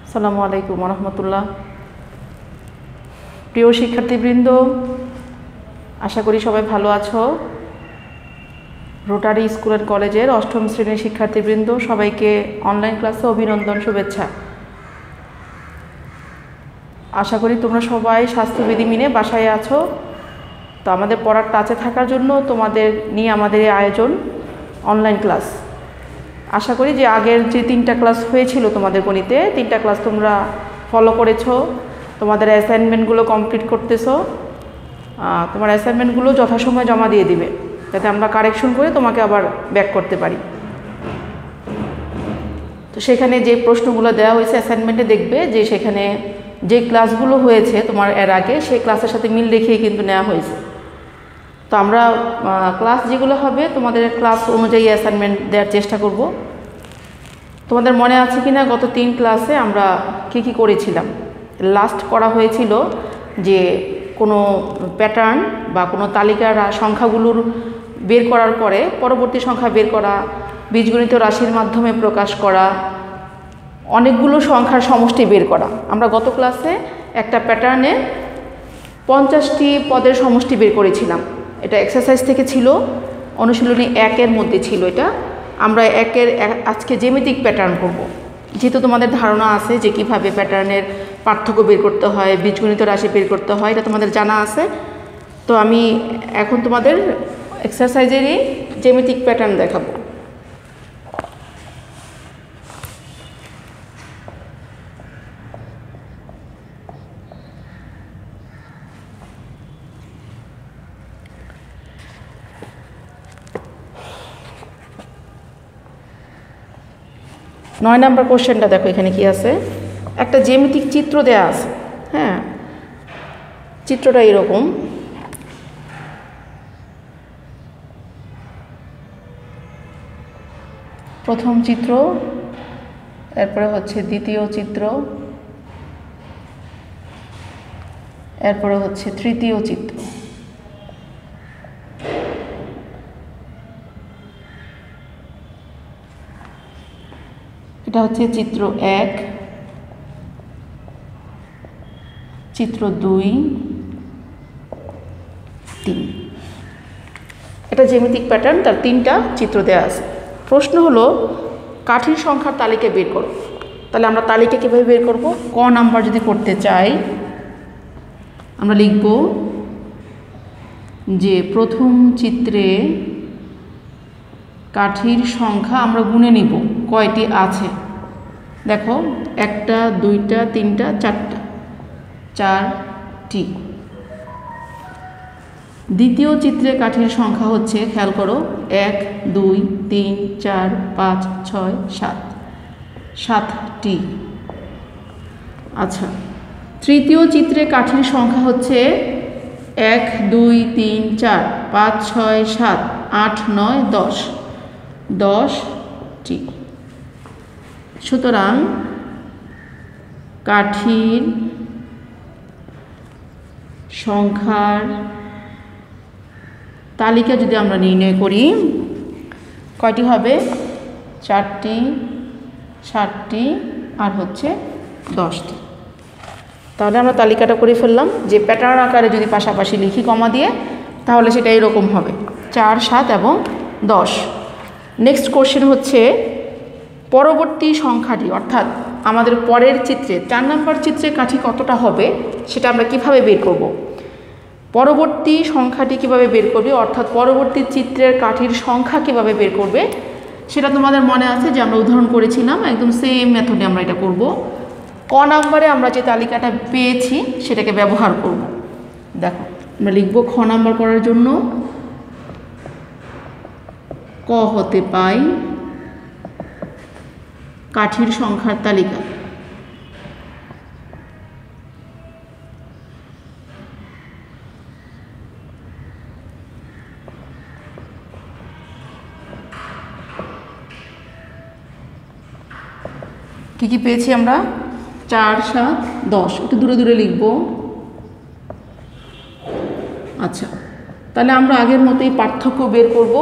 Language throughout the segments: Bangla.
আসসালামু আলাইকুম রহমতুল্লাহ। প্রিয় শিক্ষার্থীবৃন্দ, আশা করি সবাই ভালো আছো। রোটারি স্কুল অ্যান্ড কলেজের অষ্টম শ্রেণীর শিক্ষার্থীবৃন্দ, সবাইকে অনলাইন ক্লাসে অভিনন্দন, শুভেচ্ছা। আশা করি তোমরা সবাই স্বাস্থ্যবিধি মেনে বাসায় আছো। তো আমাদের পড়ার টাচে থাকার জন্য তোমাদের নিয়ে আমাদের এই আয়োজন অনলাইন ক্লাস। আশা করি যে আগের যে 3টা ক্লাস হয়েছিল তোমাদের গণিতে, 3টা ক্লাস তোমরা ফলো করেছো, তোমাদের অ্যাসাইনমেন্টগুলো কমপ্লিট করতেছো। তোমার অ্যাসাইনমেন্টগুলো যথাসময়ে জমা দিয়ে দিবে, যাতে আমরা কারেকশন করে তোমাকে আবার ব্যাক করতে পারি। তো সেখানে যে প্রশ্নগুলো দেওয়া হয়েছে অ্যাসাইনমেন্টে, দেখবে যে সেখানে যে ক্লাসগুলো হয়েছে তোমার এর আগে, সেই ক্লাসের সাথে মিল রেখেই কিন্তু নেওয়া হয়েছে। তো আমরা ক্লাস যেগুলো হবে তোমাদের ক্লাস অনুযায়ী অ্যাসাইনমেন্ট দেওয়ার চেষ্টা করব। তোমাদের মনে আছে কি না গত 3 ক্লাসে আমরা কি করেছিলাম? লাস্ট করা হয়েছিল যে কোনো প্যাটার্ন বা কোনো তালিকার সংখ্যাগুলোর বের করার পরে পরবর্তী সংখ্যা বের করা, বীজগণিত রাশির মাধ্যমে প্রকাশ করা, অনেকগুলো সংখ্যার সমষ্টি বের করা। আমরা গত ক্লাসে একটা প্যাটার্নে 50টি পদের সমষ্টি বের করেছিলাম। এটা এক্সারসাইজ থেকে ছিল, অনুশীলনী 1-এর মধ্যে ছিল এটা। আমরা আজকে জ্যামিতিক প্যাটার্ন করব। যেহেতু তোমাদের ধারণা আছে যে কীভাবে প্যাটার্নের পার্থক্য বের করতে হয়, বীজগণিত রাশি বের করতে হয়, এটা তোমাদের জানা আছে। তো আমি এখন তোমাদের এক্সারসাইজেরই জ্যামিতিক প্যাটার্ন দেখাবো। নয় নাম্বার কোশ্চেনটা দেখো, এখানে কি আছে? একটা জ্যামিতিক চিত্র দেয়া আছে। হ্যাঁ, চিত্রটা এরকম। প্রথম চিত্র, এরপরে হচ্ছে দ্বিতীয় চিত্র, এরপরে হচ্ছে তৃতীয় চিত্র। এটা হচ্ছে চিত্র 1, চিত্র 2, 3। এটা জ্যামিতিক প্যাটার্ন, তার 3টা চিত্র দেওয়া আছে। প্রশ্ন হলো কাঠির সংখ্যার তালিকা বের করো। তাহলে আমরা তালিকা কীভাবে বের করব? ক নাম্বার যদি করতে চাই, আমরা লিখব যে প্রথম চিত্রে কাঠির সংখ্যা আমরা গুনে নিব কয়টি আছে। দেখো, 1টা 2টা 3টা 4টা, 4টি। দ্বিতীয় চিত্রে কাঠির সংখ্যা হচ্ছে, খেয়াল করো, 1 2 3 4 5 6 7, 7টি। আচ্ছা, তৃতীয় চিত্রে কাঠির সংখ্যা হচ্ছে 1 2 3 4 5 6 7 8 9 10, 10টি। সুতরাং কাঠির সংখ্যার তালিকা যদি আমরা নির্ণয় করি, কয়টি হবে? 4টি, 7টি, আর হচ্ছে 10টি। তাহলে আমরা তালিকাটা করে ফেললাম। যে প্যাটার্ন আকারে যদি পাশাপাশি লিখি কমা দিয়ে, তাহলে সেটা এরকম হবে 4 7 এবং 10। নেক্সট কোশ্চেন হচ্ছে পরবর্তী সংখ্যাটি, অর্থাৎ আমাদের পরের চিত্রে 4 নাম্বার চিত্রে কাঠি কতটা হবে সেটা আমরা কিভাবে বের করব। পরবর্তী সংখ্যাটি কিভাবে বের করবে, অর্থাৎ পরবর্তী চিত্রের কাঠির সংখ্যা কিভাবে বের করবে, সেটা তোমাদের মনে আছে যে আমরা উদাহরণ করেছিলাম। একদম সেম মেথডে আমরা এটা করব। ক নাম্বারে আমরা যে তালিকাটা পেয়েছি সেটাকে ব্যবহার করব। দেখো, আমরা লিখব খ নাম্বার করার জন্য ক হতে পাই কাঠির সংখ্যার তালিকা। কি পেয়েছি আমরা? 4 7 10। একটু দূরে দূরে লিখব। আচ্ছা, তাহলে আমরা আগের মতোই পার্থক্য বের করব।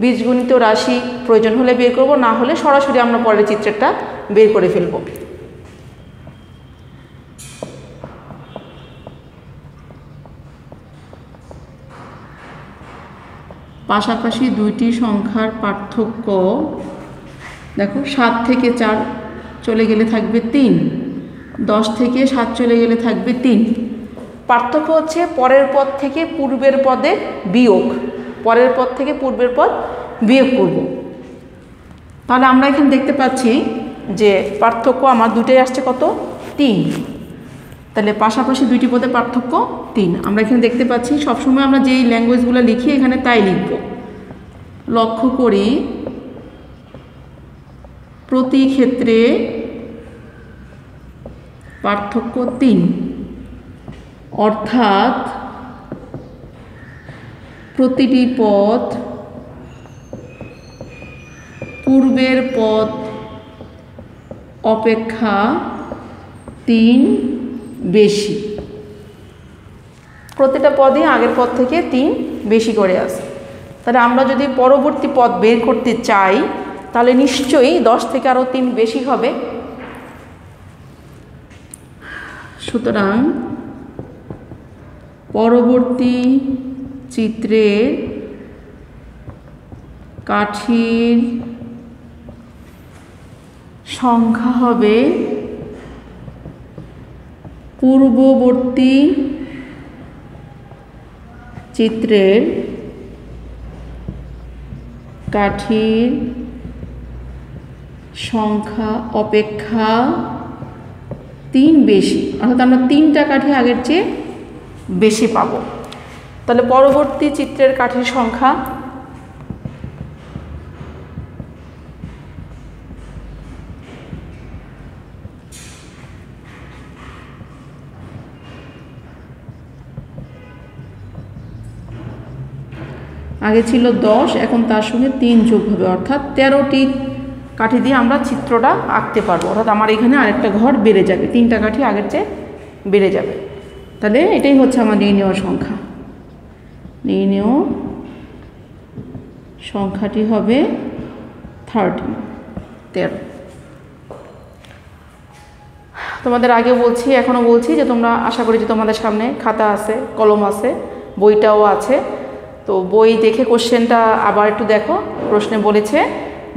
বীজগণিত রাশি প্রয়োজন হলে বের করব, না হলে সরাসরি আমরা পরের চিত্রটা বের করে ফেলব। পাশাপাশি দুইটি সংখ্যার পার্থক্য, দেখো 7 থেকে 4 চলে গেলে থাকবে 3, 10 থেকে 7 চলে গেলে থাকবে 3। পার্থক্য হচ্ছে পরের পদ থেকে পূর্বের পদে বিয়োগ, পরের পদ থেকে পূর্বের পদ বিয়োগ করব। তাহলে আমরা এখানে দেখতে পাচ্ছি যে পার্থক্য আমার দুটোই আসছে কত, 3। তাহলে পাশাপাশি দুইটি পদে পার্থক্য 3। আমরা এখানে দেখতে পাচ্ছি সবসময় আমরা যেই ল্যাঙ্গুয়েজগুলো লিখি এখানে তাই লিখব। লক্ষ্য করি প্রতি ক্ষেত্রে পার্থক্য 3, অর্থাৎ প্রতিটি পদ পূর্বের পদ অপেক্ষা 3 বেশি। প্রতিটা পদই আগের পদ থেকে 3 বেশি করে আসে। তাহলে আমরা যদি পরবর্তী পদ বের করতে চাই তাহলে নিশ্চয়ই 10 থেকে আরও 3 বেশি হবে। সুতরাং পরবর্তী চিত্রের কাঠির সংখ্যা হবে পূর্ববর্তী চিত্রের কাঠির সংখ্যা অপেক্ষা 3 বেশি, অর্থাৎ আমরা 3টা কাঠি আগের চেয়ে বেশি পাব। তাহলে পরবর্তী চিত্রের কাঠির সংখ্যা আগে ছিল 10, এখন তার সঙ্গে 3 যোগ হবে, অর্থাৎ 13টি কাঠি দিয়ে আমরা চিত্রটা আঁকতে পারবো। অর্থাৎ আমার এখানে আরেকটা ঘর বেড়ে যাবে, 3টা কাঠি আগের চেয়ে বেড়ে যাবে। তাহলে এটাই হচ্ছে আমার নির্ণেয় সংখ্যা। নির্ণেয় সংখ্যাটি হবে 13। তোমাদের আগে বলছি, এখনও বলছি যে তোমরা আশা করি যে তোমাদের সামনে খাতা আছে, কলম আছে, বইটাও আছে। তো বই দেখে কোশ্চেনটা আবার একটু দেখো। প্রশ্নে বলেছে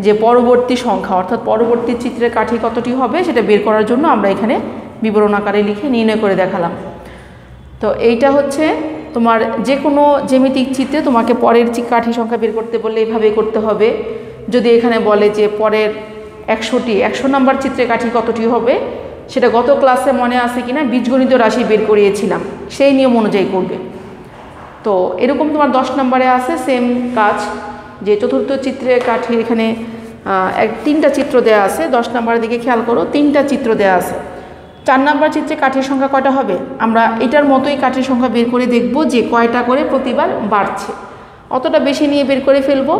যে পরবর্তী সংখ্যা, অর্থাৎ পরবর্তী চিত্রের কাঠি কতটি হবে সেটা বের করার জন্য আমরা এখানে বিবরণ আকারে লিখে নির্ণয় করে দেখালাম। তো এইটা হচ্ছে তোমার যে কোনো জ্যামিতিক চিত্রে তোমাকে পরের কাঠি সংখ্যা বের করতে বললে এইভাবে করতে হবে। যদি এখানে বলে যে পরের 100 নম্বর চিত্রে কাঠি কতটি হবে, সেটা গত ক্লাসে মনে আছে কিনা, বীজগণিত রাশি বের করিয়েছিলাম, সেই নিয়ম অনুযায়ী করবে। তো এরকম তোমার 10 নম্বরে আছে সেম কাজ, যে চতুর্থ চিত্রে কাঠি এখানে 3টা চিত্র দেওয়া আছে। 10 নম্বরের দিকে খেয়াল করো, 3টা চিত্র দেওয়া আছে। 4 নম্বর চিত্রে কাঠির সংখ্যা কয়টা হবে, আমরা এটার মতোই কাঠির সংখ্যা বের করে দেখব যে কয়টা করে প্রতিবার বাড়ছে। অতটা বেশি নিয়ে বের করে ফেলবো।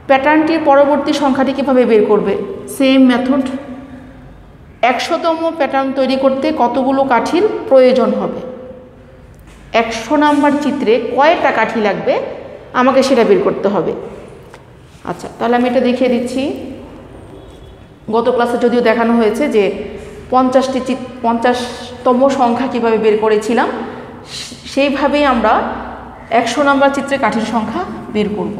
প্যাটার্নটির পরবর্তী সংখ্যাটি কীভাবে বের করবে, সেম মেথড। 100তম প্যাটার্ন তৈরি করতে কতগুলো কাঠির প্রয়োজন হবে, 100 নম্বর চিত্রে কয়টা কাঠি লাগবে আমাকে সেটা বের করতে হবে। আচ্ছা, তাহলে আমি এটা দেখিয়ে দিচ্ছি। গত ক্লাসে যদিও দেখানো হয়েছে যে 50তম সংখ্যা কিভাবে বের করেছিলাম, সেইভাবেই আমরা 100 নম্বর চিত্রে কাঠির সংখ্যা বের করব।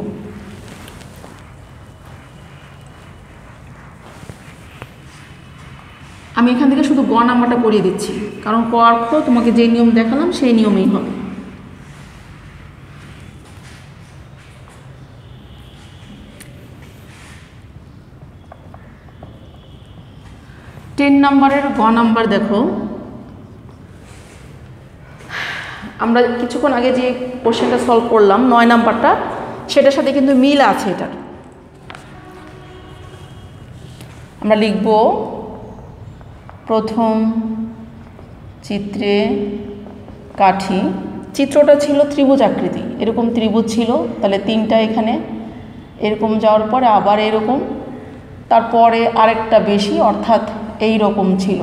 আমি এখান থেকে শুধু গ নাম্বারটা করিয়ে দিচ্ছি, কারণ ক আর খ তোমাকে যে নিয়ম দেখালাম সেই নিয়মেই হবে। নম্বরের গ নাম্বার দেখো, আমরা কিছুক্ষণ আগে যে কোশ্চেনটা সলভ করলাম 9 নাম্বারটা, সেটার সাথে কিন্তু মিল আছে। এটার আমরা লিখব প্রথম চিত্রে কাঠি। চিত্রটা ছিল ত্রিভুজ আকৃতি, এরকম ত্রিভুজ ছিল, তাহলে 3টা এখানে এরকম যাওয়ার পরে আবার এরকম, তারপরে আরেকটা বেশি, অর্থাৎ এই রকম ছিল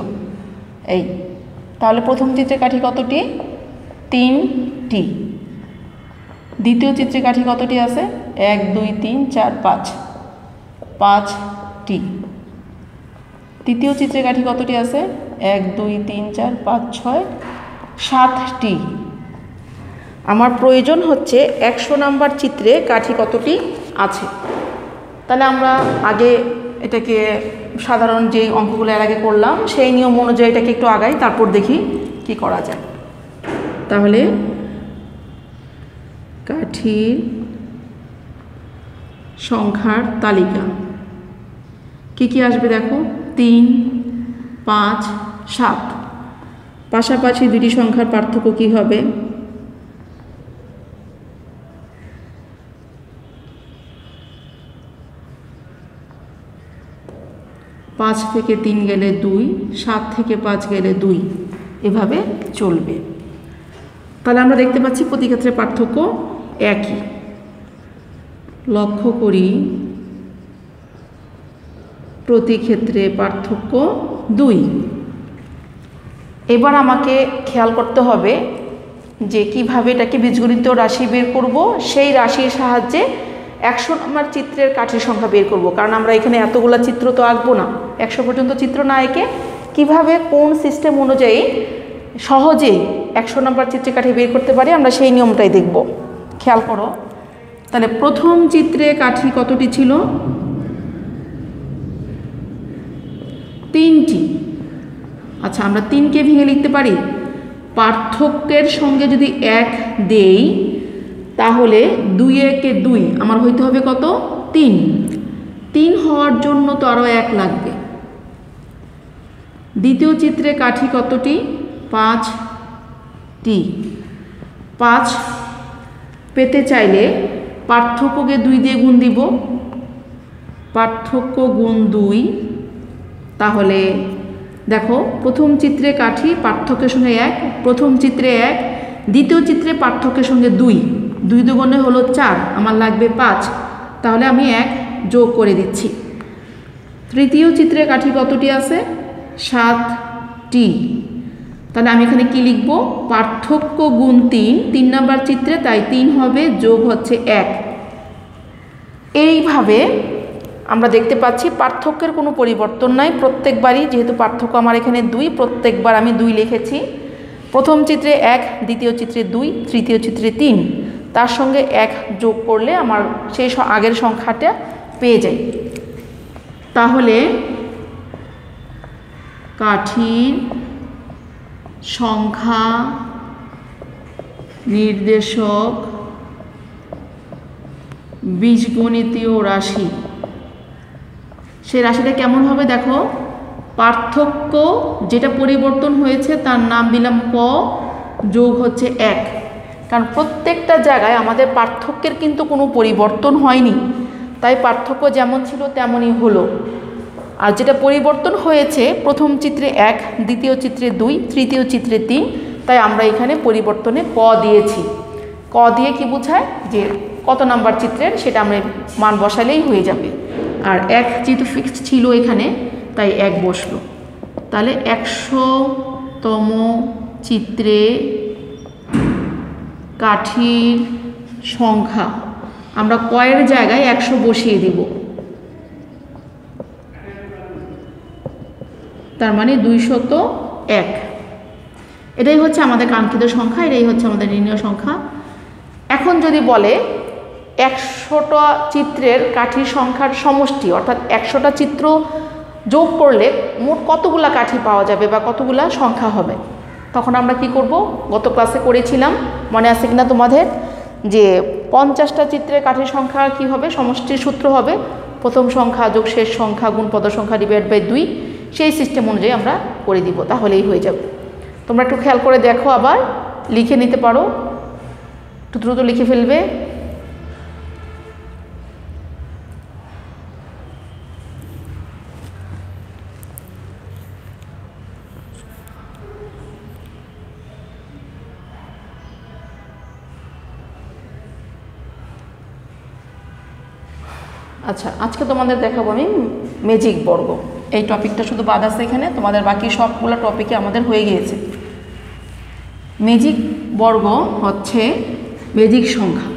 এই। তাহলে প্রথম চিত্রে কাঠি কতটি, 3টি। দ্বিতীয় চিত্রে কাঠি কতটি আছে, 1 2 3 4 5, 5টি। তৃতীয় চিত্রে কাঠি কতটি আছে, 1 2 3 4 5 6 7টি। আমার প্রয়োজন হচ্ছে 100 নাম্বার চিত্রে কাঠি কতটি আছে। তাহলে আমরা আগে এটাকে সাধারণ যে অঙ্কগুলো এর আগে করলাম সেই নিয়ম অনুযায়ী এটাকে একটু আগাই, তারপর দেখি কি করা যায়। তাহলে কাঠির সংখ্যার তালিকা কি কি আসবে দেখো, 3, 5, 7। পাশাপাশি দুটি সংখ্যার পার্থক্য কি হবে? 5 থেকে 3 গেলে 2, 7 থেকে 5 গেলে 2, এভাবে চলবে। তাহলে আমরা দেখতে পাচ্ছি প্রতি ক্ষেত্রে পার্থক্য একই। লক্ষ্য করি প্রতি ক্ষেত্রে পার্থক্য 2। এবার আমাকে খেয়াল করতে হবে যে কিভাবে এটাকে বীজগণিত রাশি বের করব। সেই রাশির সাহায্যে 100 নম্বর চিত্রের কাঠির সংখ্যা বের করব, কারণ আমরা এখানে এতগুলা চিত্র তো আঁকবো না। 100 পর্যন্ত চিত্র না এঁকে কীভাবে কোন সিস্টেম অনুযায়ী সহজেই 100 নম্বর চিত্রে কাঠি বের করতে পারি আমরা সেই নিয়মটাই দেখব। খেয়াল করো, তাহলে প্রথম চিত্রে কাঠি কতটি ছিল? 3টি। আচ্ছা, আমরা 3কে ভেঙে লিখতে পারি। পার্থক্যের সঙ্গে যদি 1 দেই তাহলে 2 একে 2, আমার হইতে হবে কত? 3। 3 হওয়ার জন্য তো আরও 1 লাগবে। দ্বিতীয় চিত্রে কাঠি কতটি? 5টি। 5 পেতে চাইলে পার্থক্যকে 2 দিয়ে গুণ দিব। পার্থক্য গুণ 2, তাহলে দেখো প্রথম চিত্রে কাঠি পার্থক্যের সঙ্গে 1, প্রথম চিত্রে 1, দ্বিতীয় চিত্রে পার্থক্যের সঙ্গে 2, 2 দুগুণে হলো 4, আমার লাগবে 5, তাহলে আমি 1 যোগ করে দিচ্ছি। তৃতীয় চিত্রে কাঠি কতটি আছে? 7টি। তাহলে আমি এখানে কি লিখব? পার্থক্য গুণ 3, 3 নাম্বার চিত্রে, তাই 3 হবে, যোগ হচ্ছে 1। এইভাবে আমরা দেখতে পাচ্ছি পার্থক্যের কোনো পরিবর্তন নাই প্রত্যেকবারই। যেহেতু পার্থক্য আমার এখানে 2, প্রত্যেকবার আমি 2 লিখেছি। প্রথম চিত্রে 1, দ্বিতীয় চিত্রে 2, তৃতীয় চিত্রে 3, তার সঙ্গে 1 যোগ করলে আমার সেই আগের সংখ্যাটা পেয়ে যাই। তাহলে কাঠির সংখ্যা নির্দেশক বীজগণিতীয় রাশি, সেই রাশিটা কেমন হবে দেখো। পার্থক্য যেটা পরিবর্তন হয়েছে তার নাম দিলাম ক, যোগ হচ্ছে 1, কারণ প্রত্যেকটা জায়গায় আমাদের পার্থক্যের কিন্তু কোনো পরিবর্তন হয়নি, তাই পার্থক্য যেমন ছিল তেমনই হলো। আর যেটা পরিবর্তন হয়েছে প্রথম চিত্রে 1, দ্বিতীয় চিত্রে 2, তৃতীয় চিত্রে 3, তাই আমরা এখানে পরিবর্তনে ক দিয়েছি। ক দিয়ে কি বোঝায়? যে কত নাম্বার চিত্রের সেটা আমরা মান বসালেই হয়ে যাবে। আর 1 যেহেতু ফিক্সড ছিল এখানে, তাই 1 বসলো। তাহলে 100তম চিত্রে কাঠির সংখ্যা আমরা কয়ের জায়গায় 100 বসিয়ে দিব, তার মানে 201। এটাই হচ্ছে আমাদের কাঙ্ক্ষিত সংখ্যা, এটাই হচ্ছে আমাদের নির্ণয় সংখ্যা। এখন যদি বলে 100টা চিত্রের কাঠির সংখ্যার সমষ্টি, অর্থাৎ 100টা চিত্র যোগ করলে মোট কতগুলা কাঠি পাওয়া যাবে বা কতগুলা সংখ্যা হবে, তখন আমরা কি করব? গত ক্লাসে করেছিলাম, মনে আছে কিনা তোমাদের, যে 50টা চিত্রের কাঠির সংখ্যা কি হবে? সমষ্টির সূত্র হবে প্রথম সংখ্যা যোগ শেষ সংখ্যা গুণ পদ সংখ্যা ডিভাইড বাই 2। সেই সিস্টেম অনুযায়ী আমরা করে দিব, তাহলেই হয়ে যাবে। তোমরা একটু খেয়াল করে দেখো, আবার লিখে নিতে পারো, একটু দ্রুত লিখে ফেলবে। আচ্ছা, আজকে তোমাদের দেখাবো আমি ম্যাজিক বর্গ। এই টপিকটা শুধু বাদ আছে এখানে, তোমাদের বাকি সবগুলো টপিকে আমাদের হয়ে গিয়েছে। ম্যাজিক বর্গ হচ্ছে ম্যাজিক সংখ্যা।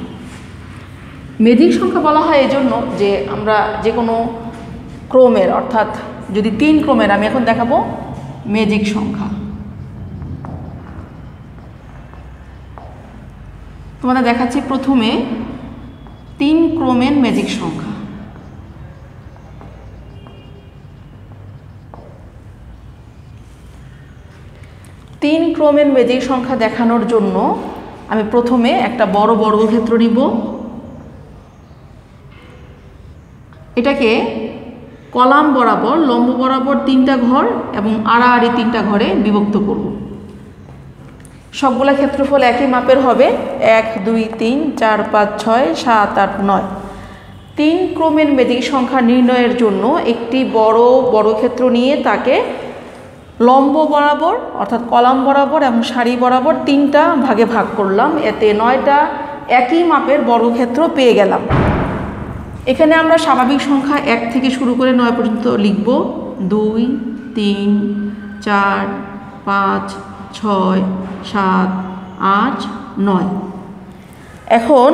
ম্যাজিক সংখ্যা বলা হয় এই জন্য যে আমরা যে কোনো ক্রমের, অর্থাৎ যদি 3 ক্রমের, আমি এখন দেখাবো ম্যাজিক সংখ্যা। তোমাদের দেখাচ্ছি প্রথমে 3 ক্রমের ম্যাজিক সংখ্যা। তিন ক্রমের ম্যাজিক সংখ্যা দেখানোর জন্য আমি প্রথমে একটা বড় বর্গক্ষেত্র নিব, এটাকে কলাম বরাবর লম্ব বরাবর 3টা ঘর এবং আড়াআড়ি 3টা ঘরে বিভক্ত করব। সবগুলা ক্ষেত্রফল একই মাপের হবে, 1 2 3 4 5 6 7 8 9। 3 ক্রমের ম্যাজিক সংখ্যা নির্ণয়ের জন্য একটি বড় বর্গক্ষেত্র নিয়ে তাকে লম্ব বরাবর অর্থাৎ কলাম বরাবর এবং সারি বরাবর 3টা ভাগে ভাগ করলাম, এতে 9টা একই মাপের বর্গক্ষেত্র পেয়ে গেলাম। এখানে আমরা স্বাভাবিক সংখ্যা 1 থেকে শুরু করে 9 পর্যন্ত লিখব। 2 3 4 5 6 7 8 9। এখন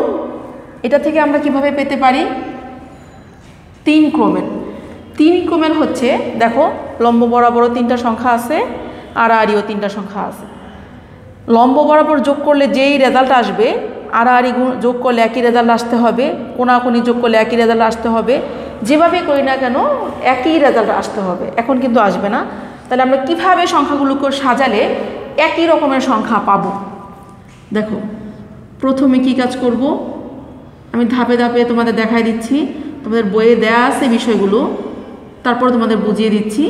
এটা থেকে আমরা কিভাবে পেতে পারি? 3 ক্রমের হচ্ছে, দেখো লম্ব বরাবরও 3টা সংখ্যা আছে, আড়াআড়িও 3টা সংখ্যা আছে। লম্ব বরাবর যোগ করলে যেই রেজাল্ট আসবে, আড়াআড়ি যোগ করলে একই রেজাল্ট আসতে হবে, কোনাকুনি যোগ করলে একই রেজাল্ট আসতে হবে, যেভাবে করি না কেন একই রেজাল্ট আসতে হবে। এখন কিন্তু আসবে না, তাহলে আমরা কিভাবে সংখ্যাগুলোকে সাজালে একই রকমের সংখ্যা পাব? দেখো প্রথমে কি কাজ করব আমি ধাপে ধাপে তোমাদের দেখাই দিচ্ছি, তোমাদের বইয়ে দেয়া আছে বিষয়গুলো, তারপর তোমাদের বুঝিয়ে দিচ্ছি।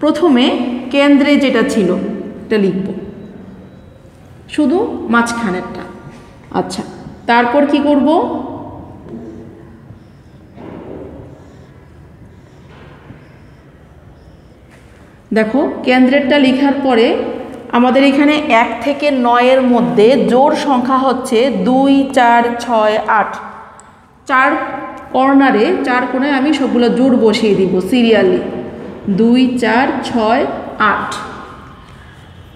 প্রথমে কেন্দ্রে যেটা ছিল এটা লিখব, শুধু মাঝখানেরটা। আচ্ছা, তারপর কি করব? দেখো কেন্দ্রেরটা লেখার পরে আমাদের এখানে 1 থেকে 9-এর মধ্যে জোড় সংখ্যা হচ্ছে 2 4 6 8। 4 কর্নারে 4 কোণে আমি সবগুলো জোড় বসিয়ে দিব সিরিয়ালি, 2 4 6 8।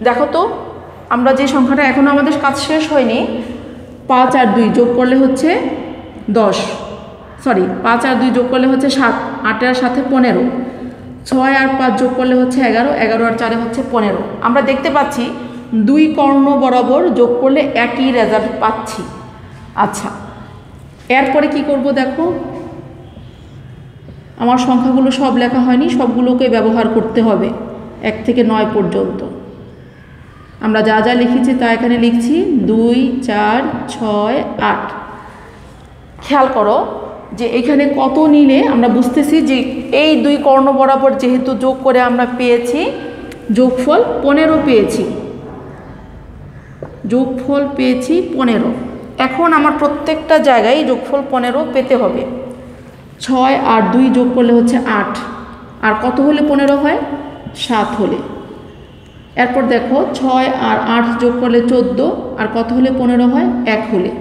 দেখো তো আমরা যে সংখ্যাটা, এখনও আমাদের কাজ শেষ হয়নি, 5 আর 2 যোগ করলে হচ্ছে 10, সরি 5 আর 2 যোগ করলে হচ্ছে 7, 8 আর সাথে 15, 6 আর 5 যোগ করলে হচ্ছে 11, 11 আর 4 হচ্ছে 15। আমরা দেখতে পাচ্ছি 2 কর্ণ বরাবর যোগ করলে একই রেজাল্ট পাচ্ছি। আচ্ছা, এরপরে কি করব? দেখো আমার সংখ্যাগুলো সব লেখা হয়নি, সবগুলোকে ব্যবহার করতে হবে 1 থেকে 9 পর্যন্ত। আমরা যা যা লিখেছি তা এখানে লিখছি, 2 4 6 8। খেয়াল করো যে এখানে কত নিলে আমরা বুঝতেছি যে এই 2 কর্ণ বরাবর যেহেতু যোগ করে আমরা পেয়েছি যোগফল 15 পেয়েছি, যোগফল পেয়েছি 15। এখন আমার প্রত্যেকটা জায়গায় যোগফল 15 পেতে হবে। 6 আর 2 যোগ করলে হচ্ছে 8, আর কত হলে 15 হয়? 7 হলে। এরপর দেখো 6 আর 8 যোগ করলে 14, আর কত হলে 15 হয়? 1 হলে।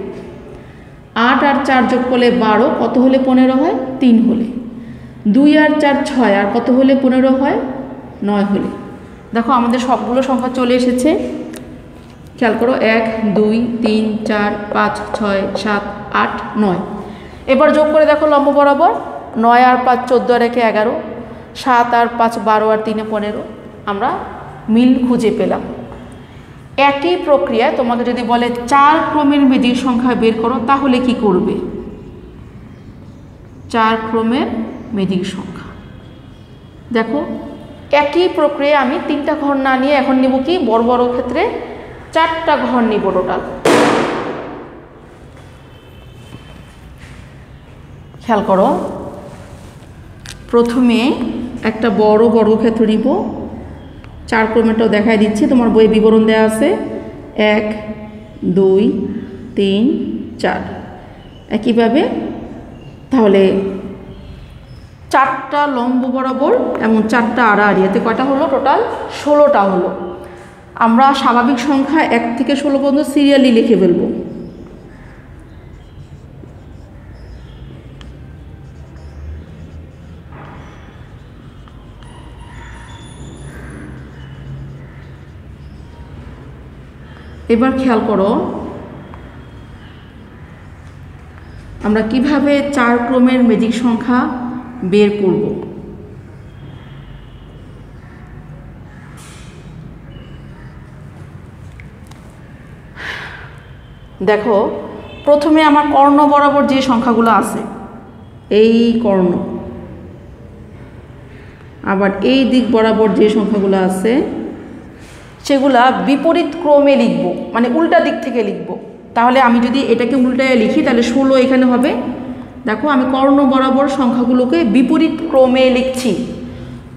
8 আর 4 যোগ করলে 12, কত হলে 15 হয়? 3 হলে। 2 আর 4 6, আর কত হলে 15 হয়? 9 হলে। দেখো আমাদের সবগুলো সংখ্যা চলে এসেছে, খেয়াল করো 1 2 3 4 5 6 7 8 9। এবার যোগ করে দেখো লম্ব বরাবর, 9 আর 5 14 আর 1 11, 7 আর 5 12 আর 3 15। আমরা মিল খুঁজে পেলাম। একই প্রক্রিয়ায় তোমাকে যদি বলে 4 ক্রমের ম্যাজিক সংখ্যা বের করো, তাহলে কি করবে? 4 ক্রমের ম্যাজিক সংখ্যা, দেখো একই প্রক্রিয়ায় আমি 3টা ঘর না নিয়ে এখন নিব কি, বড় বড় ক্ষেত্রে 4টা ঘর নিব টোটাল। খেয়াল করো প্রথমে একটা বড় বর্গক্ষেত্র নিব, 4 ক্রমেরটাও দেখাই দিচ্ছি, তোমার বইয়ে বিবরণ দেওয়া আছে। 1 2 3 4 একইভাবে, তাহলে 4টা লম্ব বরাবর এবং 4টা আড়াআড়ি, এতে কয়টা হলো? টোটাল 16টা হলো। আমরা স্বাভাবিক সংখ্যা 1 থেকে 16 পর্যন্ত সিরিয়ালি লিখে ফেলব। এবার খেয়াল করো আমরা কিভাবে 4 ক্রমের ম্যাজিক সংখ্যা বের করব। দেখো প্রথমে আমার কর্ণ বরাবর যে সংখ্যাগুলো আছে, এই কর্ণ, আবার এই দিক বরাবর যে সংখ্যাগুলো আছে সেগুলা বিপরীত ক্রমে লিখব, মানে উল্টা দিক থেকে লিখব। তাহলে আমি যদি এটাকে উল্টায় লিখি তাহলে 16 এখানে হবে। দেখো আমি কর্ণ বরাবর সংখ্যাগুলোকে বিপরীত ক্রমে লিখছি,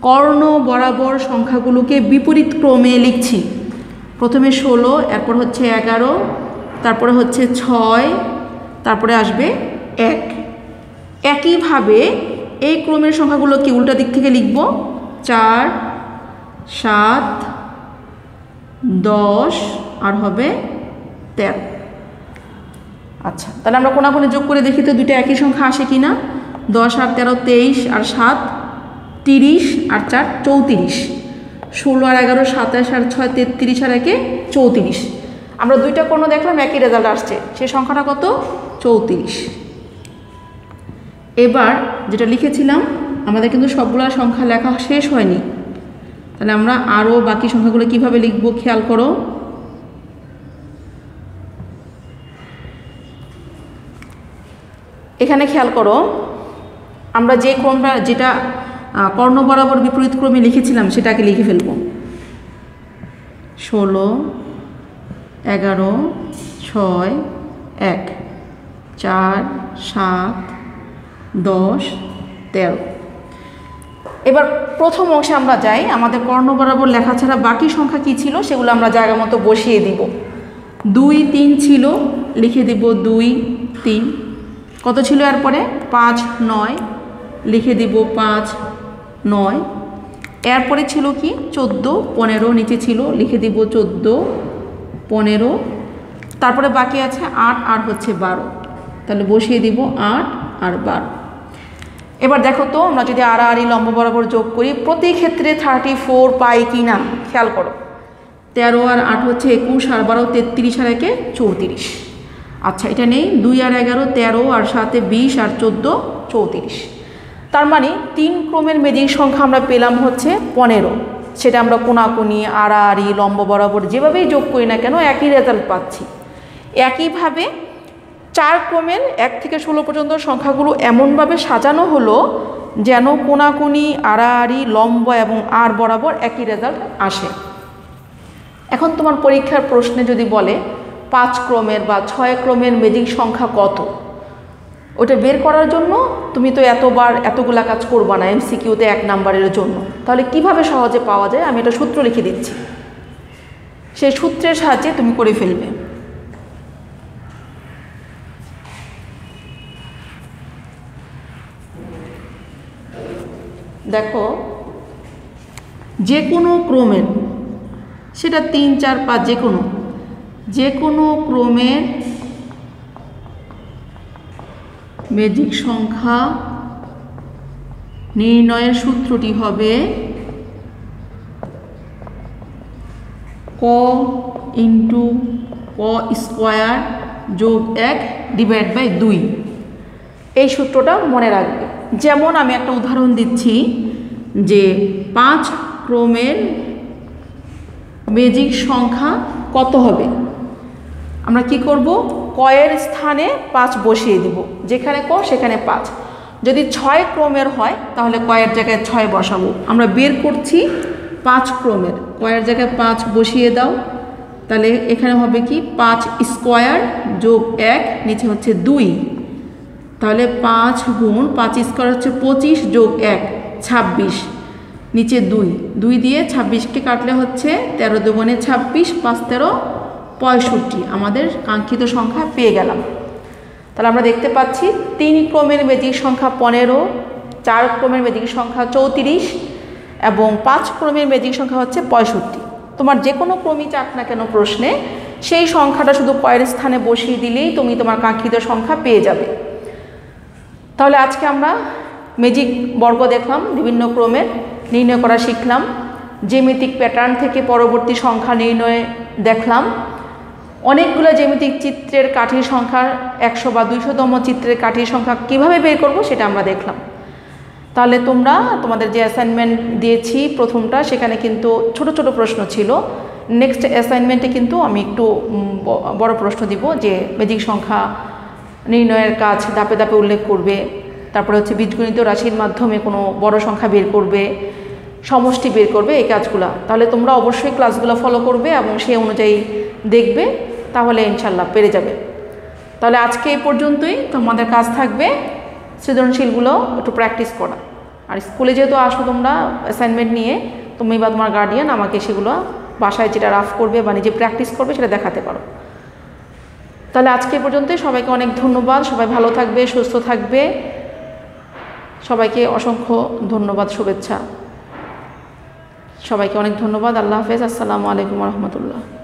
কর্ণ বরাবর সংখ্যাগুলোকে বিপরীত ক্রমে লিখছি। প্রথমে 16, এরপর হচ্ছে 11, তারপরে হচ্ছে 6, তারপরে আসবে 1। একইভাবে এই ক্রমের সংখ্যাগুলোকে উল্টা দিক থেকে লিখব, 4, 7, 10 আর হবে 13। আচ্ছা, তাহলে আমরা কোনাকুনি যোগ করে দেখি তো দুটো একই সংখ্যা আসে কি না। 10 আর 13 23, আর 7 30, আর 4 34, 16 আর 11 27, আর 6 33, আর 1 34। আমরা দুইটা কোণ দেখলাম, একই রেজাল্ট আসছে। সেই সংখ্যাটা কত? 34। এবার যেটা লিখেছিলাম, আমাদের কিন্তু সবগুলো সংখ্যা লেখা শেষ হয়নি। তাহলে আমরা আরও বাকি সংখ্যাগুলো কিভাবে লিখব খেয়াল করো। এখানে খেয়াল করো, আমরা যে ক্রমটা, যেটা কর্ণ বরাবর বিপরীত ক্রমে লিখেছিলাম সেটাকে লিখে ফেলব। 16, 11, 6, 1, 4, 7, 10, 13। এবার প্রথম অংশে আমরা যাই। আমাদের কর্ণ বরাবর লেখা ছাড়া বাকি সংখ্যা কি ছিল সেগুলো আমরা জায়গা মতো বসিয়ে দিব। 2, 3 ছিল, লিখে দিব 2, 3। কত ছিল এরপরে? 5, 9, লিখে দিব 5, 9। এরপরে ছিল কি? 14, 15, নিচে ছিল, লিখে দিব 14, 15। তারপরে বাকি আছে 8 আর হচ্ছে 12, তাহলে বসিয়ে দিব 8 আর 12। এবার দেখো তো, আমরা যদি আড়াআড়ি লম্ব বরাবর যোগ করি প্রতি ক্ষেত্রে 34 পাই কি না খেয়াল করো। 13 আর 8 হচ্ছে 21, আর 12 33, আর 1 34। আচ্ছা, এটা নেই। 2 আর 11 13, আর 7 20, আর 14 34। তার মানে 3 ক্রমের ম্যাজিক সংখ্যা আমরা পেলাম হচ্ছে 15। সেটা আমরা কোনাকুনি, আড়াআড়ি, লম্ব বরাবর যেভাবেই যোগ করি না কেন একই রেজাল্ট পাচ্ছি। একইভাবে 4 ক্রমের 1 থেকে 16 পর্যন্ত সংখ্যাগুলো এমনভাবে সাজানো হলো যেন কোনাকুনি, আড়াআড়ি, লম্ব এবং আর বরাবর একই রেজাল্ট আসে। এখন তোমার পরীক্ষার প্রশ্নে যদি বলে 5 ক্রমের বা 6 ক্রমের ম্যাজিক সংখ্যা কত, ওটা বের করার জন্য তুমি তো এতগুলা কাজ করবা না এমসিকিউতে 1 নাম্বারের জন্য। তাহলে কিভাবে সহজে পাওয়া যায় আমি এটা সূত্র লিখে দিচ্ছি, সেই সূত্রের সাহায্যে তুমি করে ফেলবে। দেখো, যে কোনো ক্রমের, সেটা 3, 4, 5 যে কোনো ক্রমের ম্যাজিক সংখ্যা নির্ণয়ের সূত্রটি হবে ক ইন্টু ক স্কোয়ার যোগ 1 ডিভাইড বাই 2। এই সূত্রটা মনে রাখবে। যেমন আমি একটা উদাহরণ দিচ্ছি যে 5 ক্রমের ম্যাজিক সংখ্যা কত হবে। আমরা কি করব? কয়ের স্থানে 5 বসিয়ে দিব, যেখানে ক সেখানে 5। যদি 6 ক্রমের হয় তাহলে কয়ের জায়গায় 6 বসাবো। আমরা বের করছি 5 ক্রমের, কয়ের জায়গায় 5 বসিয়ে দাও। তাহলে এখানে হবে কি 5 স্কোয়ার যোগ 1, নিচে হচ্ছে 2। তাহলে 5 গুণ 5 স্কোয়ার হচ্ছে 25 যোগ 1 26, নিচে 2 দিয়ে 26কে কাটলে হচ্ছে 13 দুগুণে 26, 5 13 65। আমাদের কাঙ্ক্ষিত সংখ্যা পেয়ে গেলাম। তাহলে আমরা দেখতে পাচ্ছি 3 ক্রমের ম্যাজিক সংখ্যা 15, 4 ক্রমের ম্যাজিক সংখ্যা 34 এবং 5 ক্রমের ম্যাজিক সংখ্যা হচ্ছে 65। তোমার যে কোনো ক্রমই চাক না কেন প্রশ্নে, সেই সংখ্যাটা শুধু কয়ের স্থানে বসিয়ে দিলেই তুমি তোমার কাঙ্ক্ষিত সংখ্যা পেয়ে যাবে। তাহলে আজকে আমরা ম্যাজিক বর্গ দেখলাম, বিভিন্ন ক্রমের নির্ণয় করা শিখলাম। জ্যামিতিক প্যাটার্ন থেকে পরবর্তী সংখ্যা নির্ণয় দেখলাম। অনেকগুলো জ্যামিতিক চিত্রের কাঠির সংখ্যা 100 বা 200তম চিত্রের কাঠির সংখ্যা কিভাবে বের করব সেটা আমরা দেখলাম। তাহলে তোমাদের যে অ্যাসাইনমেন্ট দিয়েছি প্রথমটা, সেখানে কিন্তু ছোট ছোট প্রশ্ন ছিল। নেক্সট অ্যাসাইনমেন্টে কিন্তু আমি একটু বড় প্রশ্ন দিব যে ম্যাজিক সংখ্যা নির্ণয়ের কাজ ধাপে ধাপে উল্লেখ করবে, তারপরে হচ্ছে বীজগণিত রাশির মাধ্যমে কোনো বড় সংখ্যা বের করবে, সমষ্টি বের করবে, এই কাজগুলো। তাহলে তোমরা অবশ্যই ক্লাসগুলো ফলো করবে এবং সেই অনুযায়ী দেখবে, তাহলে ইনশাল্লাহ পেরে যাবে। তাহলে আজকে এই পর্যন্তই। তোমাদের কাজ থাকবে সৃজনশীলগুলো একটু প্র্যাকটিস করা। আর স্কুলে যেহেতু আসো তোমরা অ্যাসাইনমেন্ট নিয়ে, তুমি বা তোমার গার্ডিয়ান আমাকে সেগুলো বাসায় যেটা রাফ করবে বা নিজে প্র্যাকটিস করবে সেটা দেখাতে পারো। তাহলে আজকে এই পর্যন্তই। সবাইকে অনেক ধন্যবাদ। সবাই ভালো থাকবে, সুস্থ থাকবে। সবাইকে অসংখ্য ধন্যবাদ, শুভেচ্ছা। সবাইকে অনেক ধন্যবাদ। আল্লাহ হাফেজ। আসসালামু আলাইকুম রহমতুল্লাহ।